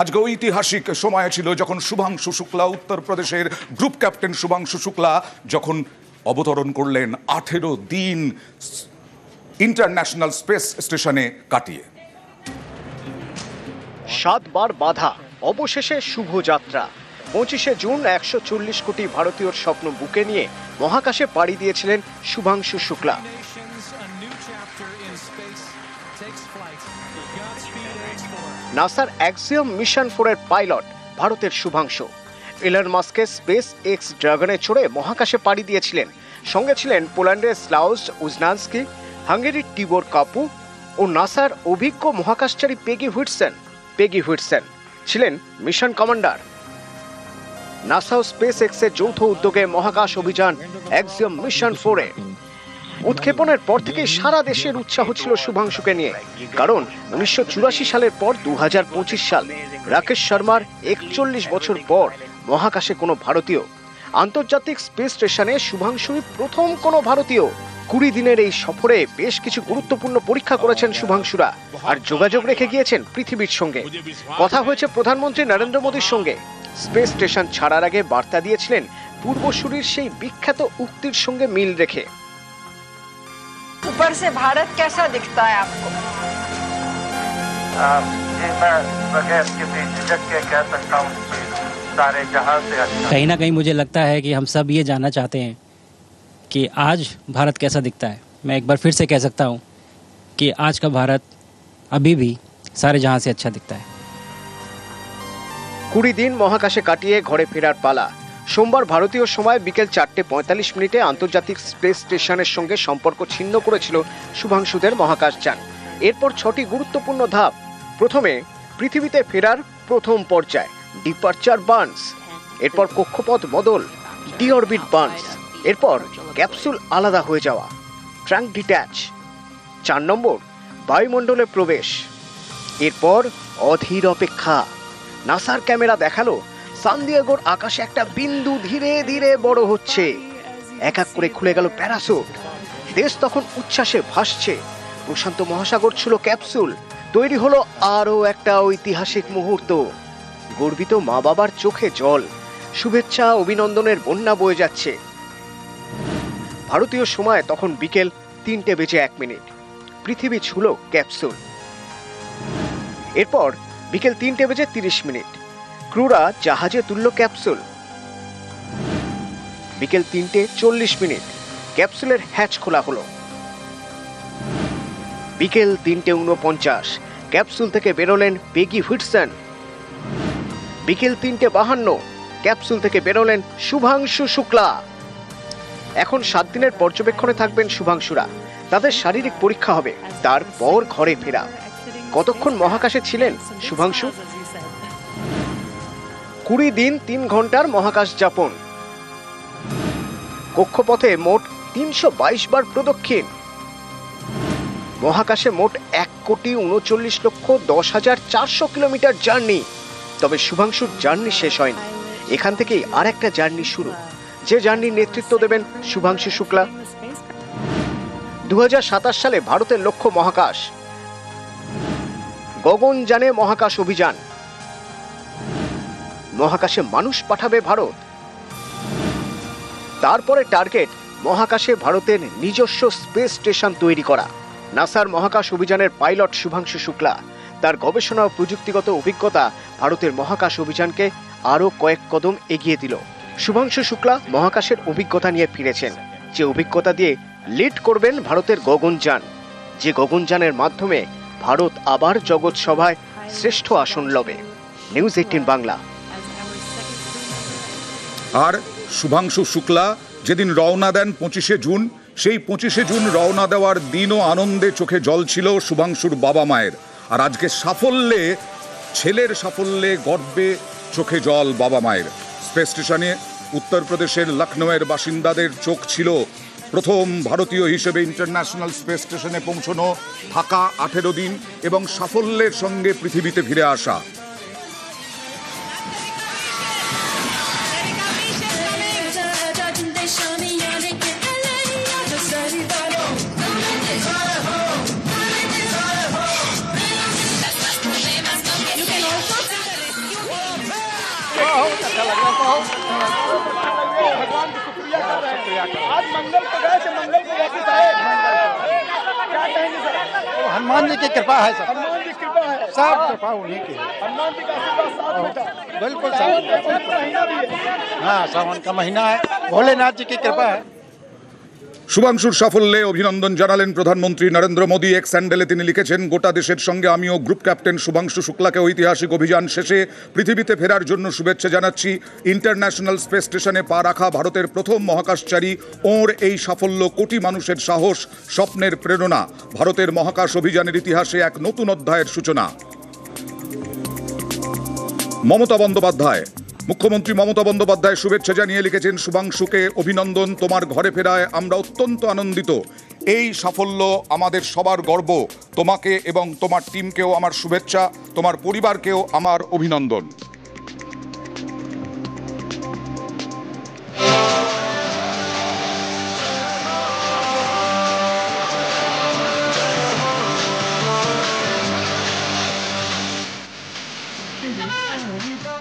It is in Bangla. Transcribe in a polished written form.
আজকে ঐতিহাসিক সময় ছিল যখন শুভাংশু শুক্লা, উত্তরপ্রদেশের গ্রুপ ক্যাপ্টেন শুভাংশু শুক্লা যখন অবতরণ করলেন 18 দিন ইন্টারন্যাশনাল স্পেস স্টেশনে কাটিয়ে। 7 বার বাধা, অবশেষে শুভযাত্রা। 25শে জুন 140 কোটি ভারতীয়র স্বপ্ন বুকে নিয়ে মহাকাশে পাড়ি দিয়েছিলেন শুভাংশু শুক্লা। নাসার অ্যাক্সিওম মিশন 4-এর পাইলট ভারতের শুভাংশু। ইলন মাস্কের স্পেস এক্স ড্রাগনে চড়ে মহাকাশে পাড়ি দিয়েছিলেন। সঙ্গে ছিলেন পোল্যান্ডের স্লাউস উজনানস্কি, হাঙ্গেরির টিবোর কাপু ও নাসার অভিজ্ঞ মহাকাশচারী পেগি হুইটসেন ছিলেন মিশন কমান্ডার। নাসা ও স্পেস এক্সের যৌথ উদ্যোগে মহাকাশ অভিযান অ্যাক্সিওম মিশন 4-এ উৎক্ষেপণের পর থেকেই সারা দেশের উৎসাহ ছিল শুভাংশুকে নিয়ে। কারণ 1984 সালের পর 2025 সাল, রাকেশ শর্মার 41 বছর পর মহাকাশে কোনো ভারতীয়। আন্তর্জাতিক স্পেস স্টেশনে শুভাংশুই প্রথম কোনো ভারতীয়। 20 দিনের এই সফরে বেশ কিছু গুরুত্বপূর্ণ পরীক্ষা করেছেন শুভাংশুরা, আর যোগাযোগ রেখে গিয়েছেন পৃথিবীর সঙ্গে। কথা হয়েছে প্রধানমন্ত্রী নরেন্দ্র মোদীর সঙ্গে। স্পেস স্টেশন ছাড়ার আগে বার্তা দিয়েছিলেন পূর্বসূরির সেই বিখ্যাত উক্তির সঙ্গে মিল রেখে। ऊपर से भारत कैसा दिखता है आपको? मैं बगैर किसी झिझक के कह सकता हूँ सारे जहां से अच्छा। कहीं ना कहीं मुझे लगता है कि हम सब ये जानना चाहते हैं कि आज भारत कैसा दिखता है। मैं एक बार फिर से कह सकता हूँ कि आज का भारत अभी भी सारे जहां से अच्छा दिखता है। 20 দিন মহাকাশে কাটিয়ে ঘরে ফেরার পালা। সোমবার ভারতীয় সময় বিকেল 4:45 আন্তর্জাতিক স্পেস স্টেশনের সঙ্গে সম্পর্ক ছিন্ন করেছিল শুভাংশুদের মহাকাশযান। এরপর 6টি গুরুত্বপূর্ণ ধাপ। প্রথমে পৃথিবীতে ফেরার প্রথম পর্যায় ডিপারচার বার্নস, এরপর কক্ষপথ বদল ডিঅরবিট বার্নস, এরপর ক্যাপসুল আলাদা হয়ে যাওয়া ট্রাঙ্ক ডিট্যাচ, 4 নম্বর বায়ুমণ্ডলে প্রবেশ, এরপর অধীর অপেক্ষা। নাসার ক্যামেরা দেখালো সান দিয়েগোর আকাশে একটা বিন্দু ধীরে ধীরে বড় হচ্ছে। এক এক করে খুলে গেল প্যারাসুট। দেশ তখন উচ্ছ্বাসে ভাসছে। প্রশান্ত মহাসাগর ছিল ক্যাপসুল। তৈরি হলো আরো একটা ঐতিহাসিক মুহূর্ত। গর্বিত মা বাবার চোখে জল, শুভেচ্ছা অভিনন্দনের বন্যা বয়ে যাচ্ছে। ভারতীয় সময় তখন বিকেল 3:01। পৃথিবী ছুঁল ক্যাপসুল। এরপর বিকেল 3:30। ক্রুরা জাহাজে তুলল ক্যাপসুল। বিকেল 3:40 ক্যাপসুলের হ্যাচ খোলা হলো। বিকেল 3:49 ক্যাপসুল থেকে বেরোলেন পেগি হুইটসন। বিকেল 3:52 ক্যাপসুল থেকে বেরোলেন শুভাংশু শুক্লা। এখন 7 দিনের পর্যবেক্ষণে থাকবেন শুভাংশুরা। তাদের শারীরিক পরীক্ষা হবে, তারপর ঘরে ফেরা। কতক্ষণ মহাকাশে ছিলেন শুভাংশু? 20 দিন 3 ঘন্টার মহাকাশ যাপন। কক্ষপথে মোট 322 বার প্রদক্ষিণ। মহাকাশে মোট 1,39,10,400 কিলোমিটার জার্নি। তবে শুভাংশুর জার্নি শেষ হয়নি। এখান থেকেই আর একটা জার্নি শুরু, যে জার্নির নেতৃত্ব দেবেন শুভাংশু শুক্লা। 2027 সালে ভারতের লক্ষ্য মহাকাশ। গগনযানে মহাকাশ অভিযান। মহাকাশে মানুষ পাঠাবে ভারত। তারপরে টার্গেট মহাকাশে ভারতের নিজস্ব স্পেস স্টেশন তৈরি করা। নাসার মহাকাশ অভিযানের পাইলট শুভাংশু শুক্লা। তার গবেষণা ও প্রযুক্তিগত অভিজ্ঞতা ভারতের মহাকাশ অভিযানকে আরও কয়েক কদম এগিয়ে দিল। শুভাংশু শুক্লা মহাকাশের অভিজ্ঞতা নিয়ে ফিরেছেন, যে অভিজ্ঞতা দিয়ে লিড করবেন ভারতের গগনযান, যে গগনযানের মাধ্যমে ভারত আবার জগৎ সভায় শ্রেষ্ঠ আসন লবে। নিউজ 18 বাংলা। আর শুভাংশু শুক্লা যেদিন রওনা দেন 25শে জুন, সেই 25শে জুন রওনা দেওয়ার দিনও আনন্দে চোখে জল ছিল শুভাংশুর বাবা মায়ের। আর আজকে সাফল্যে, ছেলের সাফল্যে গর্বে চোখে জল বাবা মায়ের। স্পেস স্টেশনে উত্তরপ্রদেশের লখনৌয়ের বাসিন্দাদের চোখ ছিল প্রথম ভারতীয় হিসেবে ইন্টারন্যাশনাল স্পেস স্টেশনে পৌঁছানো, থাকা 18 দিন এবং সাফল্যের সঙ্গে পৃথিবীতে ফিরে আসা। अच्छा लग रहा है। भगवान की शुक्रिया कर रहे हैं। आज मंगल को गए थे, मंगल को वापस आए। क्या कहेंगे सर? हनुमान जी की कृपा है सर, हनुमान जी की कृपा है। सब कृपा उन्हीं की है। हनुमान जी का आशीर्वाद साथ में था। बिल्कुल सावन सावन का महीना भी है। हाँ, सावन का महीना है, भोलेनाथ जी की कृपा है। শুভাংশুর সাফল্যে অভিনন্দন জানালেন প্রধানমন্ত্রী নরেন্দ্র মোদী। এক স্যান্ডেলে তিনি লিখেছেন, গোটা দেশের সঙ্গে আমিও গ্রুপ ক্যাপ্টেন শুভাংশু শুক্লাকে ঐতিহাসিক অভিযান শেষে পৃথিবীতে ফেরার জন্য শুভেচ্ছা জানাচ্ছি। ইন্টারন্যাশনাল স্পেস স্টেশনে পা রাখা ভারতের প্রথম মহাকাশচারী ওঁর এই সাফল্য কোটি মানুষের সাহস, স্বপ্নের প্রেরণা। ভারতের মহাকাশ অভিযানের ইতিহাসে এক নতুন অধ্যায়ের সূচনা। মমতা বন্দ্যোপাধ্যায়, মুখ্যমন্ত্রী মমতা বন্দ্যোপাধ্যায় শুভেচ্ছা জানিয়ে লিখেছেন, শুভাংশুকে অভিনন্দন, তোমার ঘরে ফেরায় আমরা অত্যন্ত আনন্দিত। এই সাফল্য আমাদের সবার গর্ব। তোমাকে এবং তোমার টিমকেও আমার শুভেচ্ছা, তোমার পরিবারকেও আমার অভিনন্দন।